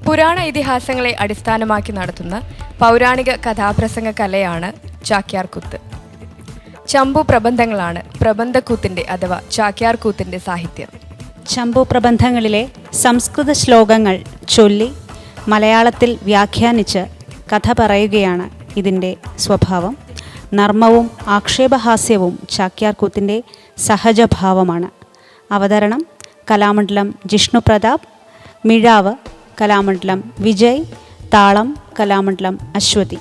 പുരാണ ഇതിഹാസങ്ങളെ അടിസ്ഥാനമാക്കി നടത്തുന്ന പൗരാണിക കഥാപ്രസംഗ കലയാണ് ചാക്യാർകൂത്ത്. ചമ്പു പ്രബന്ധങ്ങളാണ് പ്രബന്ധക്കൂത്തിന്റെ അഥവാ ചാക്യാർകൂത്തിന്റെ സാഹിത്യം. ചമ്പു പ്രബന്ധങ്ങളിലെ സംസ്കൃത ശ്ലോകങ്ങൾ ചൊല്ലി മലയാളത്തിൽ വ്യാഖ്യാനിച്ച് കഥ പറയുകയാണ് ഇതിൻ്റെ സ്വഭാവം. നർമ്മവും ആക്ഷേപഹാസ്യവും ചാക്യാർകൂത്തിൻ്റെ സഹജഭാവമാണ്. അവതരണം കലാമണ്ഡലം ജിഷ്ണു പ്രതാപ്, മിഴാവ് കലാമണ്ഡലം വിജയ്, താളം കലാമണ്ഡലം അശ്വതി.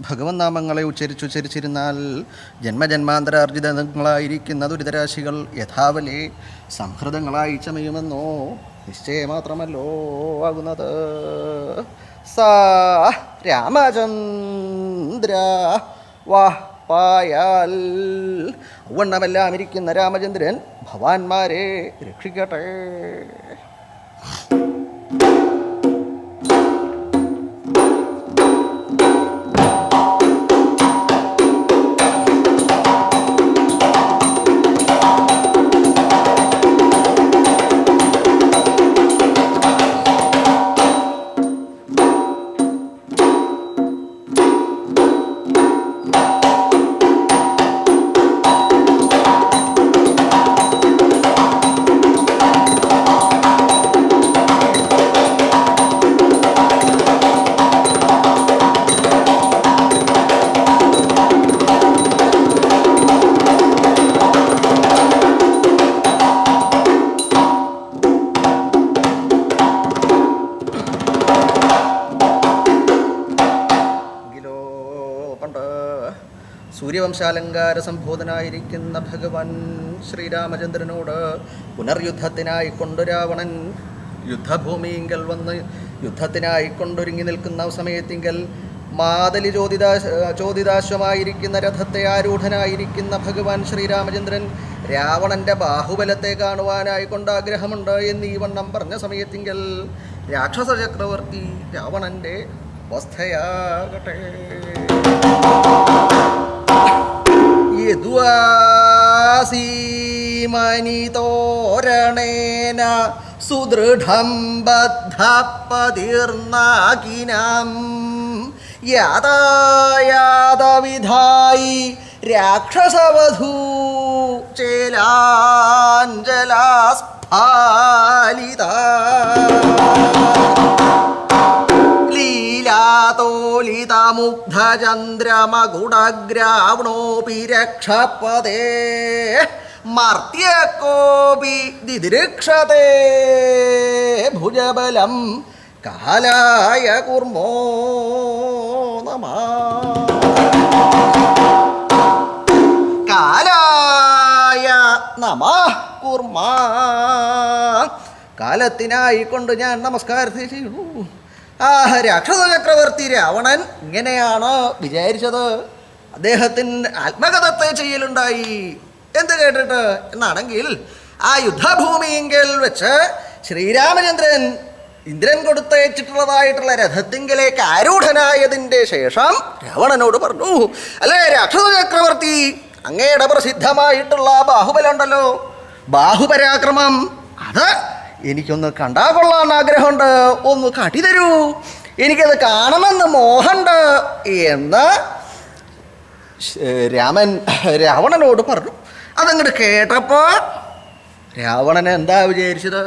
ഭഗവൻ നാമങ്ങളെ ഉച്ചരിച്ചിരുന്നാൽ ജന്മജന്മാന്തരാർജിതങ്ങളായിരിക്കുന്ന ദുരിതരാശികൾ യഥാവലി സംഹൃതങ്ങളായി ചമയുമെന്നോ നിശ്ചയമാത്രമല്ലോ ആകുന്നത്. സാ രാമചന്ദ്ര വാഹ് പായാൽ ഔവണ്ണമെല്ലാം ഇരിക്കുന്ന രാമചന്ദ്രൻ ഭവാന്മാരെ രക്ഷിക്കട്ടെ. സൂര്യവംശാലങ്കാര സംബോധനായിരിക്കുന്ന ഭഗവാൻ ശ്രീരാമചന്ദ്രനോട് പുനർയുദ്ധത്തിനായിക്കൊണ്ട് രാവണൻ യുദ്ധഭൂമിയിങ്കൽ വന്ന് യുദ്ധത്തിനായിക്കൊണ്ടൊരുങ്ങി നിൽക്കുന്ന സമയത്തിങ്കൽ മാതലി ചോദിതാശ്വമായിരിക്കുന്ന രഥത്തെ ആരൂഢനായിരിക്കുന്ന ഭഗവാൻ ശ്രീരാമചന്ദ്രൻ രാവണൻ്റെ ബാഹുബലത്തെ കാണുവാനായി കൊണ്ട് ആഗ്രഹമുണ്ട് എന്നീ വണ്ണം പറഞ്ഞ സമയത്തിങ്കൽ രാക്ഷസ ചക്രവർത്തി രാവണൻ്റെ അവസ്ഥയാകട്ടെ. യദ്വാസീമനിതോരണേന സുദൃഢം ബദ്ധപതിർനാകിനാം യാതായാതവിധായി രാക്ഷസവധൂ ചേലാഞ്ജലാസ്ഫാലിത ലീലാതോലിതമുഗ്ധചന്ദ്രമകുടഗ്രാവണോപി രക്ഷപദേ മർത്യകോപി ദിദൃക്ഷതേ ഭുജബലം കാലായ കുർമോ നമഃ. കാലായ നമഃ കുർമാ. കാലത്തിനായിക്കൊണ്ട് ഞാൻ നമസ്കാരത്തെ ചെയ്യുന്നു. ആ രാക്ഷസ ചക്രവർത്തി രാവണൻ ഇങ്ങനെയാണ് വിചാരിച്ചത്. അദ്ദേഹത്തിൻ്റെ ആത്മകഥത്തെ ചെയ്യലുണ്ടായി. എന്ത് കേട്ടിട്ട് എന്നാണെങ്കിൽ ആ യുദ്ധഭൂമിയെങ്കിൽ വെച്ച് ശ്രീരാമചന്ദ്രൻ ഇന്ദ്രൻ കൊടുത്തയച്ചിട്ടുള്ളതായിട്ടുള്ള രഥത്തിങ്കിലേക്ക് ആരൂഢനായതിൻ്റെ ശേഷം രാവണനോട് പറഞ്ഞു, അല്ലേ രാക്ഷസ ചക്രവർത്തി, അങ്ങയുടെ പ്രസിദ്ധമായിട്ടുള്ള ബാഹുബലം ഉണ്ടല്ലോ, ബാഹുപരാക്രമം, അത് എനിക്കൊന്ന് കണ്ടാ കൊള്ളാൻ ആഗ്രഹമുണ്ട്, ഒന്ന് കാട്ടിത്തരൂ, എനിക്കത് കാണണമെന്ന് മോഹമുണ്ട് എന്ന് രാവണനോട് പറഞ്ഞു. അതങ്ങോട്ട് കേട്ടപ്പോൾ രാവണൻ എന്താ വിചാരിച്ചത്?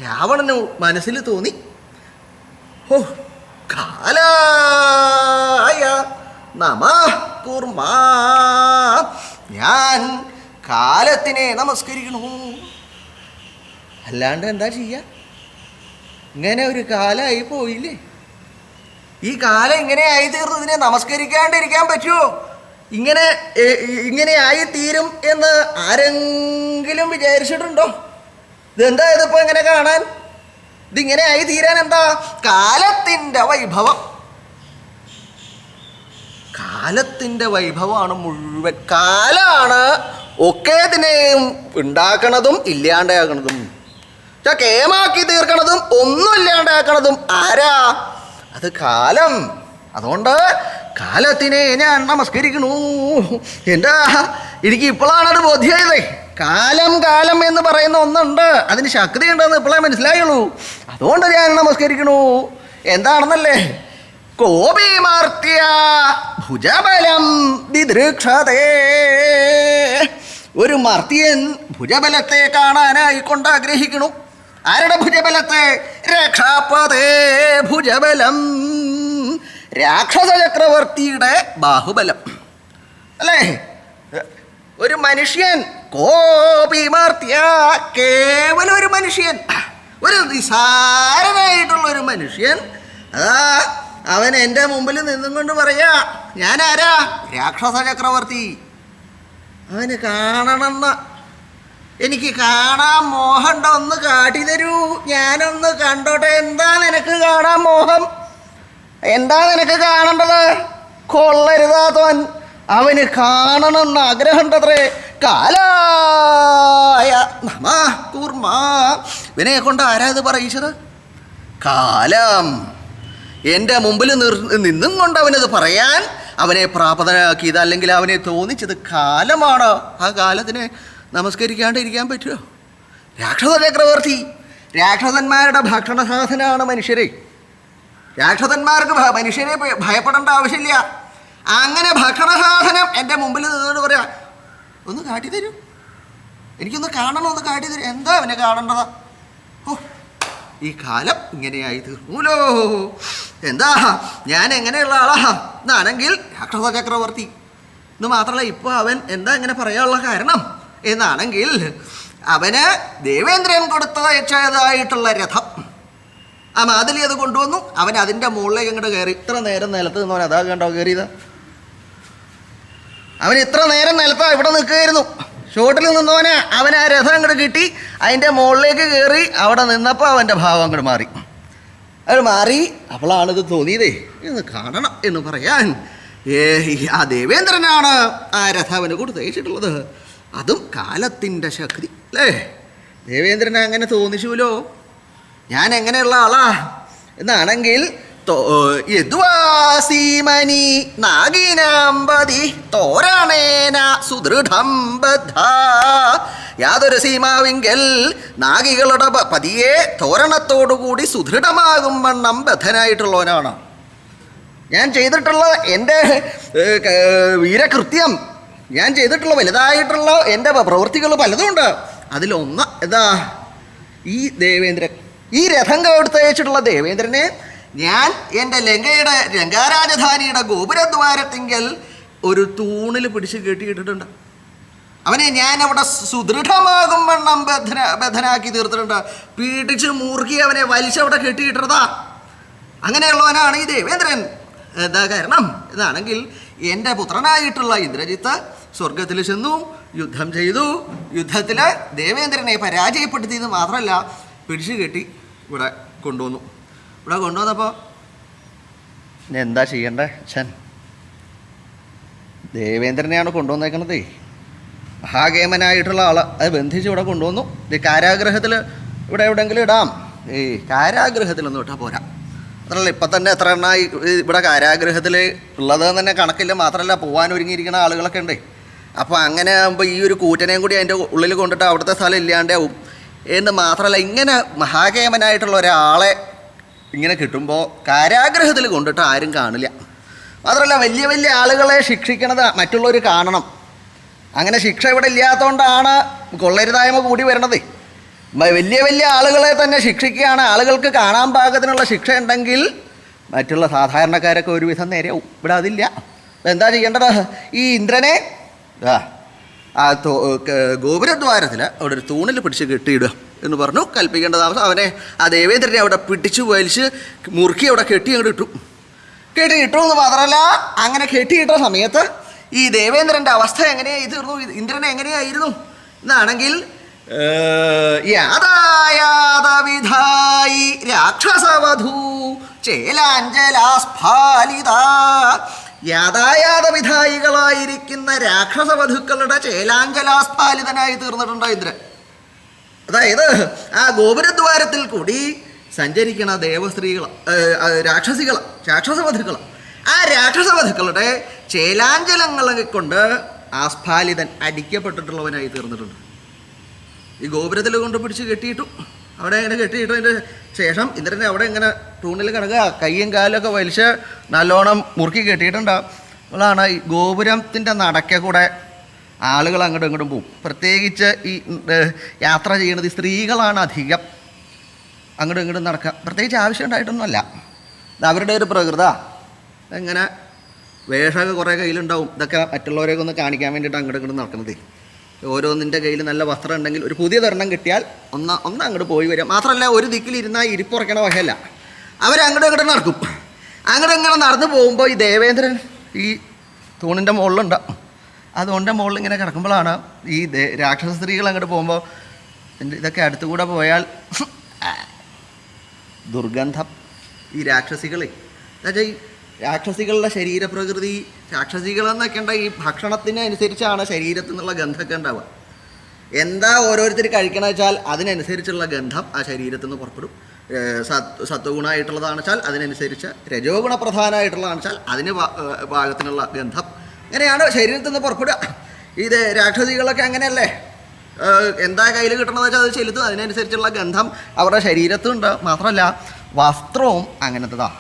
രാവണന് മനസ്സിൽ തോന്നി, ഓ കാലായ നമഃ കുർമാ, ഞാൻ കാലത്തിനെ നമസ്കരിക്കണു. അല്ലാണ്ട് എന്താ ചെയ്യുക? ഇങ്ങനെ ഒരു കാലമായി പോയില്ലേ. ഈ കാലം ഇങ്ങനെ ആയി തീർന്നു, ഇതിനെ നമസ്കരിക്കാണ്ടിരിക്കാൻ പറ്റുമോ? ഇങ്ങനെ ആയി തീരും എന്ന് ആരെങ്കിലും വിചാരിച്ചിട്ടുണ്ടോ? ഇതെന്താ ഇതിപ്പോൾ ഇങ്ങനെ കാണാൻ? ഇതിങ്ങനെ ആയി തീരാൻ എന്താ? കാലത്തിൻ്റെ വൈഭവം. കാലത്തിൻ്റെ വൈഭവമാണ് മുഴുവൻ. കാലാണ് ഒക്കെ ഇതിനെയും ഉണ്ടാക്കണതും ഇല്ലാണ്ടാക്കണതും, കേമാക്കി തീർക്കണതും ഒന്നും ഇല്ലാണ്ടാക്കണതും ആരാ? അത് കാലം. അതുകൊണ്ട് കാലത്തിനെ ഞാൻ നമസ്കരിക്കണു. എന്താ എനിക്ക് ഇപ്പോഴാണത് ബോധ്യമായതേ. കാലം കാലം എന്ന് പറയുന്ന ഒന്നുണ്ട്, അതിന് ശക്തി ഉണ്ടെന്ന് ഇപ്പോഴേ മനസ്സിലായുള്ളൂ. അതുകൊണ്ട് ഞാൻ നമസ്കരിക്കണു. എന്താണെന്നല്ലേ? കോപിമാർത്തിയ ഭുജബലം ദിദൃക്ഷതേ. ഒരു മർത്യൻ ഭുജബലത്തെ കാണാനായി കൊണ്ട് ആഗ്രഹിക്കണു. ആരുടെ ഭുജബലത്തെ? രക്ഷാപതേ ഭുജബലം, രാക്ഷസ ചക്രവർത്തിയുടെ ബാഹുബലം, അല്ലേ? ഒരു മനുഷ്യൻ, കോപിമാർത്തിയ, കേവലം ഒരു മനുഷ്യൻ, ഒരു നിസാരനായിട്ടുള്ള ഒരു മനുഷ്യൻ, അവൻ എൻ്റെ മുമ്പിൽ നിന്നും കൊണ്ട് പറയാ, ഞാനാരാ? രാക്ഷസ ചക്രവർത്തി. അവന് കാണണമെന്ന് എനിക്ക് കാണാൻ മോഹമുണ്ടോ? ഒന്ന് കാട്ടി തരൂ, ഞാനൊന്ന് കണ്ടോട്ടെ. എന്താ നിനക്ക് കാണാൻ മോഹം? എന്താ നിനക്ക് കാണേണ്ടത്? കൊള്ളരുതാത്തവൻ, അവന് കാണണമെന്ന് ആഗ്രഹമുണ്ടത്രേ. കാലായ നമഃ കുർമാ. ഇവനെ കൊണ്ട് ആരാ ഇത് പറയിച്ചത്? കാലം. എൻ്റെ മുമ്പിൽ നിന്നും കൊണ്ട് അവനത് പറയാൻ അവനെ പ്രാപ്തനാക്കിയത്, അല്ലെങ്കിൽ അവനെ തോന്നിച്ചത് കാലമാണ്. ആ കാലത്തിനെ നമസ്കരിക്കാണ്ടിരിക്കാൻ പറ്റുമോ? രാക്ഷസ ചക്രവർത്തി, രാക്ഷസന്മാരുടെ ഭക്ഷണ സാധനമാണ് മനുഷ്യരെ. രാക്ഷസന്മാർക്ക് മനുഷ്യരെ ഭയപ്പെടേണ്ട ആവശ്യമില്ല. അങ്ങനെ ഭക്ഷണ സാധനം എൻ്റെ മുമ്പിൽ നിന്നുകൊണ്ട് പറയാം, ഒന്ന് കാട്ടിത്തരൂ, എനിക്കൊന്ന് കാണണം, ഒന്ന് കാട്ടിത്തരൂ. എന്താ അവനെ കാണേണ്ടതാ? ഓ, ഈ കാലം ഇങ്ങനെയായി തീർന്നൂലോ. എന്താ ഞാൻ എങ്ങനെയുള്ള ആളാ എന്നാണെങ്കിൽ രാക്ഷസ ചക്രവർത്തി എന്ന് മാത്രമല്ല, ഇപ്പോൾ അവൻ എന്താ ഇങ്ങനെ പറയാനുള്ള കാരണം എന്നാണെങ്കിൽ, അവന് ദേവേന്ദ്രൻ കൊടുത്തയച്ചതായിട്ടുള്ള രഥം, ആ മാതിലി അത് കൊണ്ടുവന്നു. അവൻ അതിൻ്റെ മുകളിലേക്ക് ഇങ്ങോട്ട് കയറി. ഇത്ര നേരം നിലത്ത് നിന്നവൻ അതാ കണ്ടോ കയറിയത്. അവൻ ഇത്ര നേരം നിലത്താ ഇവിടെ നിൽക്കുകയായിരുന്നു. ഷോട്ടിൽ നിന്നവനെ അവൻ ആ രഥം അങ്ങോട്ട് കിട്ടി, അതിൻ്റെ മുകളിലേക്ക് കയറി അവിടെ നിന്നപ്പോൾ അവൻ്റെ ഭാവം അങ്ങോട്ട് മാറി. അത് മാറി അപ്പോഴാണിത് തോന്നിയതേ, ഇന്ന് കാണണം എന്ന് പറയാൻ ആ ദേവേന്ദ്രനാണ് ആ രഥം അവന് കൊടുത്തയച്ചിട്ടുള്ളത്. അതും കാലത്തിൻ്റെ ശക്തി അല്ലേ. ദേവേന്ദ്രനെ അങ്ങനെ തോന്നിച്ചുല്ലോ. ഞാൻ എങ്ങനെയുള്ള ആളാ എന്നാണെങ്കിൽ യദ്വാസീമനി നാഗിനാമ്പതി തോരണേന സുദൃഢം ബദ്ധ. യാതൊരു സീമാവിങ്കൽ നാഗികളുടെ പതിയെ തോരണത്തോടുകൂടി സുദൃഢമാകും വണ്ണം ബദ്ധനായിട്ടുള്ളവനാണ് ഞാൻ. ചെയ്തിട്ടുള്ള എൻ്റെ വീരകൃത്യം, ഞാൻ ചെയ്തിട്ടുള്ള വലുതായിട്ടുള്ള എൻ്റെ പ്രവൃത്തികൾ പലതുമുണ്ട്. അതിലൊന്ന് എന്താ, ഈ ദേവേന്ദ്രൻ, ഈ രഥം കൊടുത്തയച്ചിട്ടുള്ള ദേവേന്ദ്രനെ ഞാൻ എൻ്റെ ലങ്കാരാജധാനിയുടെ ഗോപുരദ്വാരത്തിങ്കൽ ഒരു തൂണിൽ പിടിച്ച് കെട്ടിയിട്ടിട്ടുണ്ട്. അവനെ ഞാൻ അവിടെ സുദൃഢമാകും വണ്ണം ബദ്ധനാക്കി തീർത്തിട്ടുണ്ട്. പീഡിച്ച് മുറുക്കി അവനെ വലിച്ചവിടെ കെട്ടിയിട്ടതാ. അങ്ങനെയുള്ളവനാണ് ഈ ദേവേന്ദ്രൻ. എന്താ കാരണം എന്നാണെങ്കിൽ, എൻ്റെ പുത്രനായിട്ടുള്ള ഇന്ദ്രജിത്ത് സ്വർഗത്തിൽ ചെന്നു, യുദ്ധം ചെയ്തു. യുദ്ധത്തിൽ ദേവേന്ദ്രനെ പരാജയപ്പെടുത്തിയത് മാത്രമല്ല, പിടിച്ചു കെട്ടി ഇവിടെ കൊണ്ടുവന്നു. ഇവിടെ കൊണ്ടുവന്നപ്പോൾ എന്താ ചെയ്യണ്ടേ അച്ഛൻ? ദേവേന്ദ്രനെയാണ് കൊണ്ടുവന്നേക്കണതേ. മഹാകേമനായിട്ടുള്ള ആൾ അത് ബന്ധിച്ച് ഇവിടെ കൊണ്ടുവന്നു. ഈ കാരാഗ്രഹത്തിൽ ഇവിടെ എവിടെയെങ്കിലും ഇടാം. ഈ കാരാഗ്രഹത്തിലൊന്നും ഇട്ടാൽ പോരാ. മാത്രമല്ല ഇപ്പം തന്നെ എത്ര എണ്ണമായി ഇവിടെ കാരാഗ്രഹത്തിൽ ഉള്ളതെന്ന് തന്നെ കണക്കില്ല. മാത്രമല്ല പോകാൻ ഒരുങ്ങിയിരിക്കുന്ന ആളുകളൊക്കെ ഉണ്ട്. അപ്പോൾ അങ്ങനെ ആകുമ്പോൾ ഈ ഒരു കൂറ്റനെയും കൂടി അതിൻ്റെ ഉള്ളിൽ കൊണ്ടിട്ട് അവിടുത്തെ സ്ഥലം ഇല്ലാണ്ടാവും എന്ന് മാത്രമല്ല, ഇങ്ങനെ മഹാകേമനായിട്ടുള്ള ഒരാളെ ഇങ്ങനെ കിട്ടുമ്പോൾ കാരാഗ്രഹത്തിൽ കൊണ്ടിട്ട് ആരും കാണില്ല. മാത്രമല്ല വലിയ വലിയ ആളുകളെ ശിക്ഷിക്കണത് മറ്റുള്ളവർ കാണണം. അങ്ങനെ ശിക്ഷ ഇവിടെ ഇല്ലാത്തതുകൊണ്ടാണ് കൊള്ളരുതായ്മ കൂടി വരണത്. വലിയ വലിയ ആളുകളെ തന്നെ ശിക്ഷിക്കുകയാണ്. ആളുകൾക്ക് കാണാൻ പാകത്തിനുള്ള ശിക്ഷ ഉണ്ടെങ്കിൽ മറ്റുള്ള സാധാരണക്കാരൊക്കെ ഒരുവിധം നേരെയാവും. ഇവിടെ അതില്ല. എന്താ ചെയ്യേണ്ടത്? ഈ ഇന്ദ്രനെ ആ ഗോപുരദ്വാരത്തിൽ അവിടെ ഒരു തൂണിൽ പിടിച്ച് കെട്ടിയിടുക എന്ന് പറഞ്ഞു കൽപ്പിക്കേണ്ട താമസം. അവനെ ആ ദേവേന്ദ്രനെ അവിടെ പിടിച്ച് വലിച്ച് മുറുക്കി അവിടെ കെട്ടി അങ്ങോട്ട് ഇട്ടു. എന്ന് മാത്രമല്ല, അങ്ങനെ കെട്ടിയിട്ട സമയത്ത് ഈ ദേവേന്ദ്രൻ്റെ അവസ്ഥ എങ്ങനെയായിരുന്നു, ഇന്ദ്രനെ എങ്ങനെയായിരുന്നു എന്നാണെങ്കിൽ, യാതായാതവിധായി രാക്ഷസവധൂ ചേലാഞ്ജലാസ്ഫാലിത. യാതായാത വിധായികളായിരിക്കുന്ന രാക്ഷസവധുക്കളുടെ ചേലാഞ്ജലാസ്ഫാലിതനായി തീർന്നിട്ടുണ്ട് ഇന്ദ്രൻ. അതായത് ആ ഗോപുരദ്വാരത്തിൽ കൂടി സഞ്ചരിക്കണ ദേവസ്ത്രീകൾ, രാക്ഷസവധുക്കൾ, ആ രാക്ഷസവധുക്കളുടെ ചേലാഞ്ജലങ്ങളെ കൊണ്ട് ആസ്ഫാലിതൻ അടിക്കപ്പെട്ടിട്ടുള്ളവനായി തീർന്നിട്ടുണ്ട്. ഈ ഗോപുരത്തിൽ കൊണ്ട് പിടിച്ച് കെട്ടിയിട്ടു. അവിടെ ഇങ്ങനെ കെട്ടിയിട്ടതിൻ്റെ ശേഷം ഇന്ദ്രനെ അവിടെ ഇങ്ങനെ തൂണിൽ കിടക്കുക, കയ്യും കാലൊക്കെ വലിച്ച് നല്ലോണം മുറുക്കി കെട്ടിയിട്ടുണ്ടാവും. അപ്പോഴാണ് ഈ ഗോപുരത്തിൻ്റെ നടക്കെ കൂടെ ആളുകൾ അങ്ങോട്ടും ഇങ്ങോട്ടും പോകും. പ്രത്യേകിച്ച് ഈ യാത്ര ചെയ്യുന്നത് സ്ത്രീകളാണ് അധികം അങ്ങോട്ടും ഇങ്ങോട്ടും നടക്കുക. പ്രത്യേകിച്ച് ആവശ്യം ഉണ്ടായിട്ടൊന്നുമല്ല, അവരുടെ ഒരു പ്രകൃത. ഇങ്ങനെ വേഷമൊക്കെ കുറേ കയ്യിലുണ്ടാവും. ഇതൊക്കെ മറ്റുള്ളവരെയൊക്കെ ഒന്ന് കാണിക്കാൻ വേണ്ടിയിട്ട് അങ്ങോട്ടും ഇങ്ങോട്ടും നടക്കുന്നത്. ഓരോന്നിൻ്റെ കയ്യിൽ നല്ല വസ്ത്രം ഉണ്ടെങ്കിൽ ഒരു പുതിയ തരണം കിട്ടിയാൽ ഒന്ന് അങ്ങോട്ട് പോയി വരിക. മാത്രമല്ല ഒരു ദിക്കിലിരുന്നാൽ ഇരിപ്പുറയ്ക്കണ വകയല്ല, അവരങ്ങോട്ടും ഇങ്ങോട്ടും നടക്കും. അങ്ങോട്ടും ഇങ്ങനെ നടന്നു പോകുമ്പോൾ ഈ ദേവേന്ദ്രൻ ഈ തൂണിൻ്റെ മുകളിലുണ്ടാവും. അതുകൊണ്ട് മുകളിൽ ഇങ്ങനെ കിടക്കുമ്പോഴാണ് ഈ രാക്ഷസ സ്ത്രീകൾ അങ്ങോട്ട് പോകുമ്പോൾ ഇതൊക്കെ അടുത്തുകൂടെ പോയാൽ ദുർഗന്ധം. ഈ രാക്ഷസികളെ എന്നുവെച്ചാൽ ഈ രാക്ഷസികളുടെ ശരീരപ്രകൃതി, രാക്ഷസികളെന്നൊക്കെ ഉണ്ട്, ഈ ഭക്ഷണത്തിനനുസരിച്ചാണ് ശരീരത്തിൽ നിന്നുള്ള ഗന്ധമൊക്കെ ഉണ്ടാവുക. എന്താ ഓരോരുത്തർ കഴിക്കണമെന്ന് വെച്ചാൽ അതിനനുസരിച്ചുള്ള ഗന്ധം ആ ശരീരത്തിൽ നിന്ന് പുറപ്പെടും. സത്വഗുണമായിട്ടുള്ളതാണെന്ന് വെച്ചാൽ അതിനനുസരിച്ച്, രജോ ഗുണപ്രധാനമായിട്ടുള്ളതാണെന്ന് വെച്ചാൽ അതിന് പാകത്തിനുള്ള ഗന്ധം. അങ്ങനെയാണ് ശരീരത്തിൽ നിന്ന് പുറപ്പെടുക. ഇത് രാക്ഷസികളൊക്കെ അങ്ങനെയല്ലേ, എന്താ കയ്യിൽ കിട്ടണമെന്ന് വെച്ചാൽ അത് ചെലുത്തും, അതിനനുസരിച്ചുള്ള ഗന്ധം അവരുടെ ശരീരത്തുണ്ട്. മാത്രമല്ല വസ്ത്രവും അങ്ങനത്തതാണ്.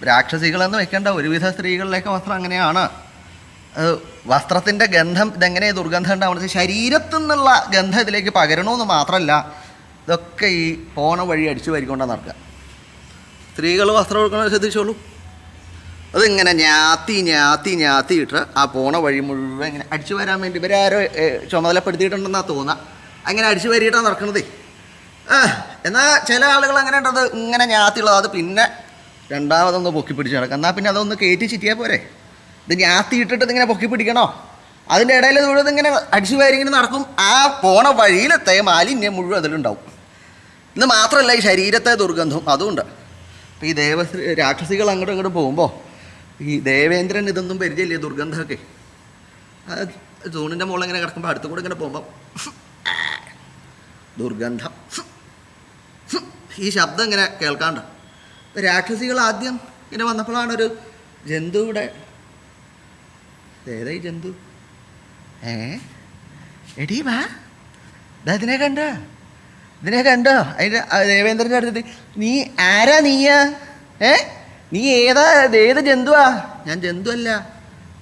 രാക്ഷസികളെന്ന് വെക്കേണ്ട ഒരുവിധ സ്ത്രീകളിലേക്ക് വസ്ത്രം അങ്ങനെയാണ്. വസ്ത്രത്തിൻ്റെ ഗന്ധം ഇതെങ്ങനെ ദുർഗന്ധം ഉണ്ടാവുന്നത്, ശരീരത്തു നിന്നുള്ള ഗന്ധം ഇതിലേക്ക് പകരണമെന്ന് മാത്രമല്ല, ഇതൊക്കെ ഈ പോണ വഴി അടിച്ചു വരിക്കൊണ്ടാണ് നടക്കുക. സ്ത്രീകൾ വസ്ത്രം കൊടുക്കുന്നത് ശ്രദ്ധിച്ചോളൂ. അതിങ്ങനെ ഞാത്തിയിട്ട് ആ പോണ വഴി മുഴുവൻ ഇങ്ങനെ അടിച്ചു വരാൻ വേണ്ടി ഇവരാരോ ചുമതലപ്പെടുത്തിയിട്ടുണ്ടെന്നാണ് തോന്നുക. അങ്ങനെ അടിച്ചു വരിയിട്ടാണ് നടക്കണത്. എന്നാൽ ചില ആളുകൾ അങ്ങനെ ഉണ്ടത് ഇങ്ങനെ ഞാത്തിയുള്ളത്, അത് പിന്നെ രണ്ടാമതൊന്ന് പൊക്കി പിടിച്ച് നടക്കുക. എന്നാൽ പിന്നെ അതൊന്ന് കയറ്റി ചിറ്റിയാൽ പോരെ. ഇത് ഞാത്തിയിട്ടിട്ട് ഇതിങ്ങനെ പൊക്കി പിടിക്കണോ? അതിൻ്റെ ഇടയിൽ മുഴുവൻ ഇങ്ങനെ അടിച്ചു വാരിങ്ങനെ നടക്കും. ആ പോണ വഴിയിലത്തെ മാലിന്യം മുഴുവൻ അതിലുണ്ടാവും. ഇന്ന് മാത്രമല്ല ഈ ശരീരത്തെ ദുർഗന്ധം അതുമുണ്ട്. അപ്പോൾ ഈ രാക്ഷസികൾ അങ്ങോട്ടും ഇങ്ങോട്ടും പോകുമ്പോൾ ഈ ദേവേന്ദ്രൻ ഇതൊന്നും പരിചയമില്ലേ ദുർഗന്ധമൊക്കെ. അത് തൂണിൻ്റെ മുകളിൽ ഇങ്ങനെ കിടക്കുമ്പോൾ അടുത്തു കൂടെ ഇങ്ങനെ പോകുമ്പോൾ ദുർഗന്ധം, ഈ ശബ്ദം ഇങ്ങനെ കേൾക്കാണ്ട്. അപ്പോൾ രാക്ഷസികൾ ആദ്യം ഇങ്ങനെ വന്നപ്പോഴാണ് ഒരു ജന്തുവിടെ. ഏതായി ജന്തു? എടീ വാ, ഇതിനെ കണ്ടോ, ഇതിനെ കണ്ടോ? അതിൻ്റെ ദേവേന്ദ്രൻ്റെ അടുത്തിട്ട് നീ ആരാ നീയാ? നീ ഏത് ജന്തുവാ? ഞാൻ ജന്തു അല്ല.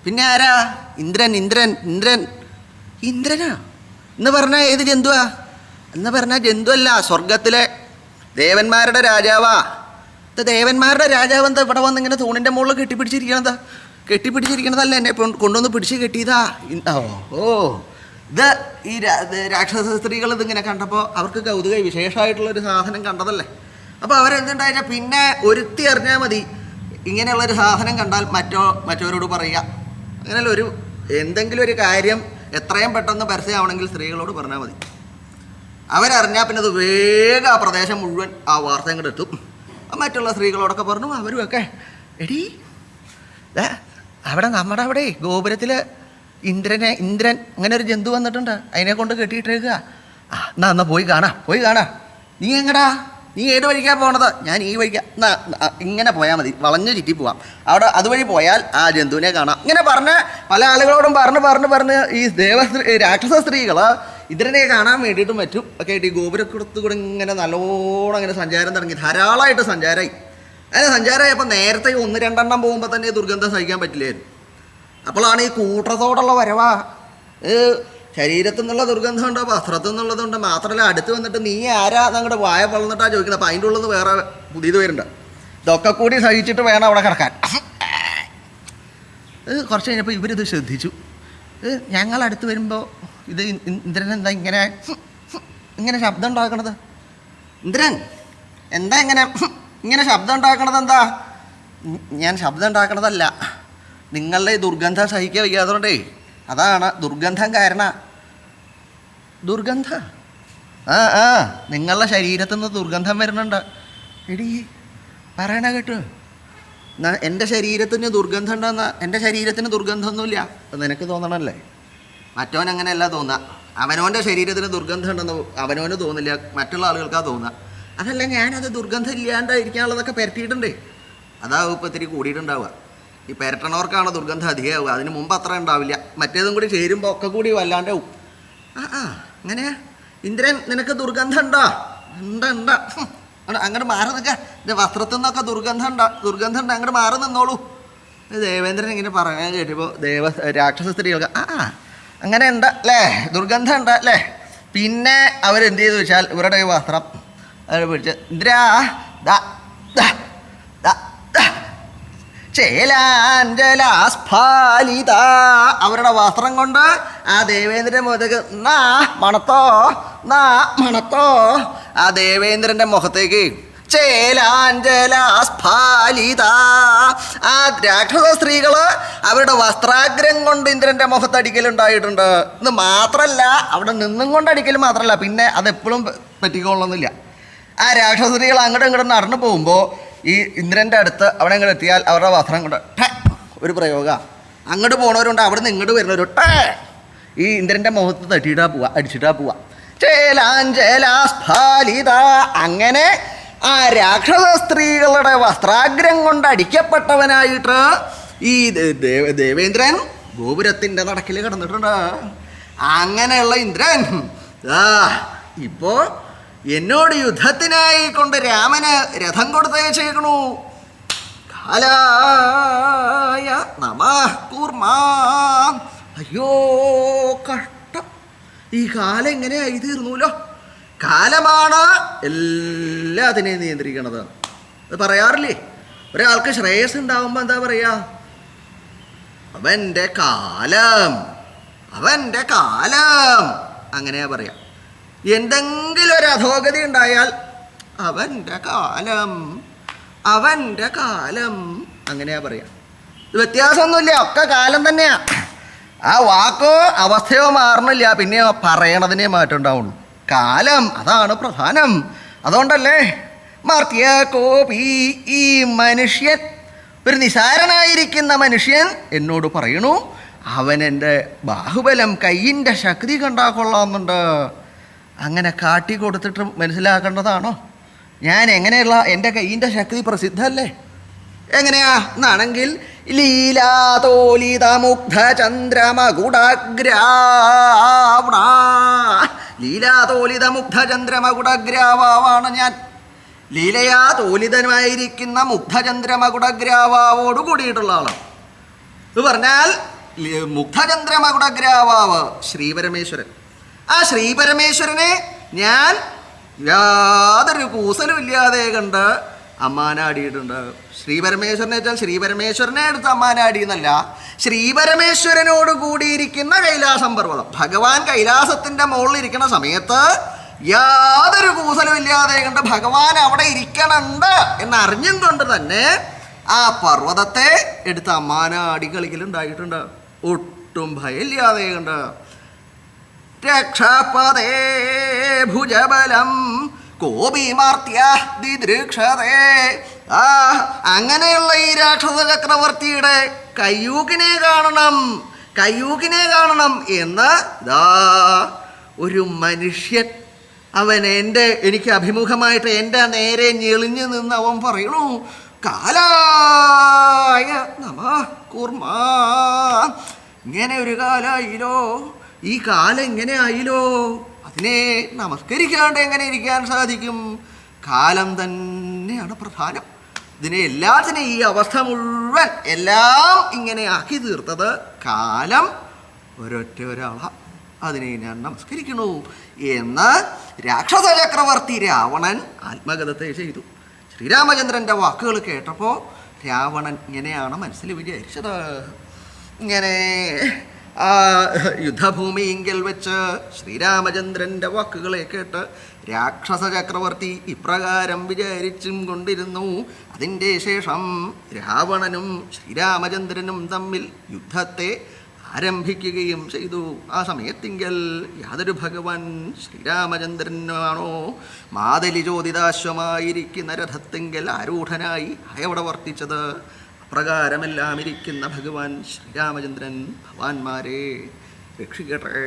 പിന്നെ ആരാ? ഇന്ദ്രൻ. ഇന്ദ്രൻ ഇന്ദ്രൻ ഇന്ദ്രനാ എന്ന് പറഞ്ഞാൽ ഏത് ജന്തുവാ? എന്ന് പറഞ്ഞാൽ ജന്തു അല്ല, സ്വർഗത്തിലെ ദേവന്മാരുടെ രാജാവാ. ദേവന്മാരുടെ രാജാവ് എന്താ ഇവിടെ വന്ന് ഇങ്ങനെ തൂണിൻ്റെ മുകളിൽ കെട്ടിപ്പിടിച്ചിരിക്കണതാ? കെട്ടിപ്പിടിച്ചിരിക്കണതല്ല, എന്നെ കൊണ്ടുവന്ന് പിടിച്ച് കെട്ടിയതാ. ഓ ഇത് ഈ രാക്ഷസ സ്ത്രീകൾ ഇതിങ്ങനെ കണ്ടപ്പോൾ അവർക്ക് കൗതുക വിശേഷമായിട്ടുള്ളൊരു സാധനം കണ്ടതല്ലേ. അപ്പോൾ അവരെന്തുണ്ടായാൽ പിന്നെ ഒരുത്തി അറിഞ്ഞാൽ മതി ഇങ്ങനെയുള്ളൊരു സാധനം കണ്ടാൽ മറ്റവരോട് പറയുക. അങ്ങനെയല്ല, എന്തെങ്കിലും ഒരു കാര്യം എത്രയും പെട്ടെന്ന് പരസ്യമാവണമെങ്കിൽ സ്ത്രീകളോട് പറഞ്ഞാൽ മതി. അവരറിഞ്ഞാൽ പിന്നെ അത് വേഗം ആ പ്രദേശം മുഴുവൻ ആ വാർത്ത അങ്ങോട്ട് എത്തും. മറ്റുള്ള സ്ത്രീകളോടൊക്കെ പറഞ്ഞു. അവരുമൊക്കെ എടീ അവിടെ നമ്മുടെ അവിടെ ഗോപുരത്തിൽ ഇന്ദ്രൻ അങ്ങനെ ഒരു ജന്തു വന്നിട്ടുണ്ട്, അതിനെ കൊണ്ട് കെട്ടിയിട്ടേക്കുക. എന്നാ പോയി കാണാം. നീ എങ്ങടാ? നീ ഏത് വഴിക്കാ പോണത്? ഞാൻ ഈ വഴിക്കാ. ഇങ്ങനെ പോയാൽ മതി, വളഞ്ഞു ചുറ്റി പോവാം. അവിടെ അതുവഴി പോയാൽ ആ ജന്തുവിനെ കാണാം. ഇങ്ങനെ പറഞ്ഞ് പല ആളുകളോടും പറഞ്ഞ് ഈ രാക്ഷസ സ്ത്രീകൾ ഇന്ദ്രനെ കാണാൻ വേണ്ടിയിട്ടും പറ്റും ഒക്കെ ആയിട്ട് ഈ ഗോപുരക്കുടത്ത് കൂടെ ഇങ്ങനെ നല്ലോണം അങ്ങനെ സഞ്ചാരം തുടങ്ങി. ധാരാളമായിട്ട് സഞ്ചാരമായി. അങ്ങനെ സഞ്ചാരമായപ്പോൾ നേരത്തെ 1-2 പോകുമ്പോൾ തന്നെ ദുർഗന്ധം സഹിക്കാൻ പറ്റില്ലായിരുന്നു. അപ്പോഴാണ് ഈ കൂട്ടത്തോടുള്ള വരവാ. ശരീരത്തിൽ നിന്നുള്ള ദുർഗന്ധമുണ്ട്, വസ്ത്രത്തിൽ നിന്നുള്ളതുണ്ട്. മാത്രമല്ല അടുത്ത് വന്നിട്ട് നീ ആരാ ഞങ്ങളുടെ വായ വളർന്നിട്ടാണ് ചോദിക്കുന്നത്. അപ്പോൾ അതിൻ്റെ ഉള്ളിൽ നിന്ന് വേറെ പുതിയത് വരുന്നുണ്ട്. ഇതൊക്കെ കൂടി സഹിച്ചിട്ട് വേണം അവിടെ കിടക്കാൻ. കുറച്ച് കഴിഞ്ഞപ്പോൾ ഇവരിത് ശ്രദ്ധിച്ചു. ഞങ്ങളടുത്ത് വരുമ്പോൾ ഇത് ഇന്ദ്രൻ എന്താ ഇങ്ങനെ ശബ്ദം ഉണ്ടാക്കണത്? ഇന്ദ്രൻ എന്താ ഇങ്ങനെ ശബ്ദം ഉണ്ടാക്കണത്? എന്താ? ഞാൻ ശബ്ദം ഉണ്ടാക്കണതല്ല, നിങ്ങളുടെ ഈ ദുർഗന്ധം സഹിക്കാൻ വയ്യാതുകൊണ്ടേ, അതാണ് ദുർഗന്ധം കാരണം. ദുർഗന്ധം? നിങ്ങളുടെ ശരീരത്തിൽ നിന്ന് ദുർഗന്ധം വരുന്നുണ്ട്. എടീ പറയണ കേട്ടോ, എൻ്റെ ശരീരത്തിന് ദുർഗന്ധം ഉണ്ടെന്ന. എൻ്റെ ശരീരത്തിന് ദുർഗന്ധമൊന്നുമില്ല, അത് നിനക്ക് തോന്നണല്ലേ. മറ്റവൻ അങ്ങനെയല്ല തോന്നുക. അവനവൻ്റെ ശരീരത്തിന് ദുർഗന്ധം ഉണ്ടെന്ന് അവനവന് തോന്നില്ല, മറ്റുള്ള ആളുകൾക്കാണ് തോന്നുക. അതല്ല, ഞാനത് ദുർഗന്ധം ഇല്ലാണ്ടായിരിക്കാനുള്ളതൊക്കെ പെരട്ടിയിട്ടുണ്ടേ. അതാവും ഇപ്പോൾ ഇത്തിരി കൂടിയിട്ടുണ്ടാവുക. ഈ പെരട്ടണവർക്കാണ് ദുർഗന്ധം അധികമാവുക. അതിന് മുമ്പ് അത്ര ഉണ്ടാവില്ല. മറ്റേതും കൂടി ചേരുമ്പോൾ ഒക്കെ കൂടി വല്ലാണ്ടാവും. അങ്ങനെയാ? ഇന്ദ്രൻ നിനക്ക് ദുർഗന്ധം ഉണ്ടോ? ഉണ്ട്. അങ്ങോട്ട് മാറി നിൽക്കുക. എൻ്റെ വസ്ത്രത്തിൽ നിന്നൊക്കെ ദുർഗന്ധം ഉണ്ട്, അങ്ങോട്ട് മാറി നിന്നോളൂ. ദേവേന്ദ്രൻ ഇങ്ങനെ പറയാൻ കേട്ടപ്പോൾ രാക്ഷസ സ്ത്രീകൾക്ക് അങ്ങനെ ഉണ്ട് അല്ലേ, ദുർഗന്ധം ഉണ്ട് അല്ലേ. പിന്നെ അവരെന്ത് ചെയ്തു വെച്ചാൽ ഇവരുടെ വസ്ത്രം അവർ പിടിച്ച് ഇന്ദ്രാ ചേലാഞ്ജലാസ്ഫാലിത അവരുടെ വസ്ത്രം കൊണ്ട് ആ ദേവേന്ദ്രൻ്റെ മുഖത്തേക്ക് മണത്തോ ആ ദേവേന്ദ്രൻ്റെ മുഖത്തേക്ക് ചേലാഞ്ജലാസ്ഫാലിത. ആ രാക്ഷസ സ്ത്രീകള് അവരുടെ വസ്ത്രാഗ്രം കൊണ്ട് ഇന്ദ്രൻ്റെ മുഖത്തടിക്കലുണ്ടായിട്ടുണ്ട്. ഇത് മാത്രമല്ല, അവിടെ നിന്നും കൊണ്ട് അടിക്കൽ മാത്രമല്ല, പിന്നെ അതെപ്പോഴും പറ്റിക്കൊള്ളണമെന്നില്ല. ആ രാക്ഷസ സ്ത്രീകൾ അങ്ങോട്ടും ഇങ്ങോട്ടും നടന്നു പോകുമ്പോൾ ഈ ഇന്ദ്രൻ്റെ അടുത്ത് അവിടെ ഇങ്ങോട്ട് എത്തിയാൽ അവരുടെ വസ്ത്രം കൊണ്ട് ഒരു പ്രയോഗം. അങ്ങോട്ട് പോണവരുണ്ട്, അവിടെ നിന്ന് ഇങ്ങോട്ട് വരുന്നവരുണ്ട്. ഈ ഇന്ദ്രൻ്റെ മുഖത്ത് അടിച്ചിട്ടാ പോവാ. ചേലാഞ്ജലാസ്ഫാലിത. അങ്ങനെ ആ രാക്ഷസ സ്ത്രീകളുടെ വസ്ത്രാഗ്രം കൊണ്ട് അടിക്കപ്പെട്ടവനായിട്ട് ഈ ദേവേന്ദ്രൻ ഗോപുരത്തിൻ്റെ നടക്കിൽ കിടന്നിട്ടുണ്ട്. അങ്ങനെയുള്ള ഇന്ദ്രൻ ഇപ്പോൾ എന്നോട് യുദ്ധത്തിനായി കൊണ്ട് രാമന് രഥം കൊടുത്തയച്ചേക്കണു. കാലായ നമഃ കൂർമാ. അയ്യോ കഷ്ടം, ഈ കാലം എങ്ങനെയായി തീർന്നൂലോ. കാലമാണ് എല്ലാത്തിനെയും നിയന്ത്രിക്കണത്. അത് പറയാറില്ലേ, ഒരാൾക്ക് ശ്രേയസ് ഉണ്ടാവുമ്പോൾ എന്താ പറയുക? അവൻ്റെ കാലം അങ്ങനെയാ പറയാം. എന്തെങ്കിലും ഒരു അധോഗതി ഉണ്ടായാൽ അവൻ്റെ കാലം അങ്ങനെയാ പറയാം. ഇത് വ്യത്യാസമൊന്നുമില്ല, ഒക്കെ കാലം തന്നെയാ. ആ വാക്കോ അവസ്ഥയോ മാറണില്ല, പിന്നെ പറയണതിനെ മാറ്റമുണ്ടാവുള്ളൂ. കാലം അതാണ് പ്രധാനം. അതുകൊണ്ടല്ലേ മാർത്തിയ കോപി, ഈ മനുഷ്യൻ, ഒരു നിസാരനായിരിക്കുന്ന മനുഷ്യൻ എന്നോട് പറയണു, അവൻ എൻ്റെ ബാഹുബലം, കയ്യിൻ്റെ ശക്തി കണ്ടാ കൊള്ളാമെന്നുണ്ട്. അങ്ങനെ കാട്ടി കൊടുത്തിട്ട് മനസ്സിലാക്കേണ്ടതാണോ? ഞാൻ എങ്ങനെയുള്ള എൻ്റെ കയ്യിൻ്റെ ശക്തി പ്രസിദ്ധമല്ലേ? എങ്ങനെയാ എന്നാണെങ്കിൽ ലീലാതോലിത മുഗ്ധ ചന്ദ്രമകുടഗ്രാവണ, ലീലാതോലിത മുഗ്ധ ചന്ദ്രമകുടഗ്രാവാണ് ഞാൻ. ലീലയാ തോലിതമായിരിക്കുന്ന മുഗ്ധചന്ദ്രമകുടഗ്രാവോട് കൂടിയിട്ടുള്ള ആളാണ്. ഇത് പറഞ്ഞാൽ മുഗ്ധചന്ദ്രമകുടഗ്രാവാവ് ശ്രീപരമേശ്വരൻ. ആ ശ്രീപരമേശ്വരനെ ഞാൻ യാതൊരു കൂസലും ഇല്ലാതെ കണ്ട് അമ്മാനാടിയിട്ടുണ്ട്. ശ്രീപരമേശ്വരനെ വെച്ചാൽ ശ്രീപരമേശ്വരനെ എടുത്ത് അമ്മാനാടി എന്നല്ല, ശ്രീപരമേശ്വരനോട് കൂടിയിരിക്കുന്ന കൈലാസം പർവ്വതം. ഭഗവാൻ കൈലാസത്തിൻ്റെ മുകളിൽ ഇരിക്കുന്ന സമയത്ത് യാതൊരു കൂസലും ഇല്ലാതെ കണ്ട് ഭഗവാൻ അവിടെ ഇരിക്കണുണ്ട് എന്നറിഞ്ഞും കൊണ്ട് തന്നെ ആ പർവ്വതത്തെ എടുത്ത് അമ്മാനാടി കളിക്കലുണ്ടായിട്ടുണ്ട്. ഒട്ടും ഭയമില്ലാതെ കണ്ട്. രക്ഷപദേ ഭുജബലം കോപിമാർത്യ ദിദൃക്ഷതേ. അങ്ങനെയുള്ള ഈ രാക്ഷസ ചക്രവർത്തിയുടെ കയ്യൂക്കിനെ കാണണം, കയ്യൂക്കിനെ കാണണം എന്ന് ദാ ഒരു മനുഷ്യൻ, അവൻ എനിക്ക് അഭിമുഖമായിട്ട് എൻ്റെ നേരെ ഞെളിഞ്ഞു നിന്ന് അവൻ പറയണു, കാലായ നമഃ കൂർമ്മ. ഇങ്ങനെ ഒരു കാലായില്ലോ, ഈ കാലം ഇങ്ങനെ ആയില്ലോ, അതിനെ നമസ്കരിക്കാണ്ട് എങ്ങനെ ഇരിക്കാൻ സാധിക്കും? കാലം തന്നെയാണ് പ്രധാനം. ഇതിനെ എല്ലാത്തിനും, ഈ അവസ്ഥ മുഴുവൻ എല്ലാം ഇങ്ങനെ ആക്കി തീർത്തത് കാലം ഒരൊറ്റ ഒരാളാണ്. അതിനെ ഞാൻ നമസ്കരിക്കണു എന്ന് രാക്ഷസ ചക്രവർത്തി രാവണൻ ആത്മഗതത്തെ ചെയ്തു. ശ്രീരാമചന്ദ്രൻ്റെ വാക്കുകൾ കേട്ടപ്പോൾ രാവണൻ ഇങ്ങനെയാണ് മനസ്സിൽ വിചാരിച്ചത്. ഇങ്ങനെ ആ യുദ്ധഭൂമിയെങ്കിൽ വെച്ച് ശ്രീരാമചന്ദ്രൻ്റെ വാക്കുകളെ കേട്ട് രാക്ഷസ ചക്രവർത്തി ഇപ്രകാരം വിചാരിച്ചും കൊണ്ടിരുന്നു. അതിൻ്റെ ശേഷം രാവണനും ശ്രീരാമചന്ദ്രനും തമ്മിൽ യുദ്ധത്തെ ആരംഭിക്കുകയും ചെയ്തു. ആ സമയത്തിങ്കൽ യാതൊരു ഭഗവാൻ ശ്രീരാമചന്ദ്രനാണോ മാതലി ചോദിതാശ്വമായിരിക്കുന്ന രഥത്തിങ്കൽ ആരൂഢനായി അവിടെ വർത്തിച്ചത്, അപ്രകാരമെല്ലാം ഇരിക്കുന്ന ഭഗവാൻ ശ്രീരാമചന്ദ്രൻ ഭഗവാന്മാരെ രക്ഷിക്കട്ടെ.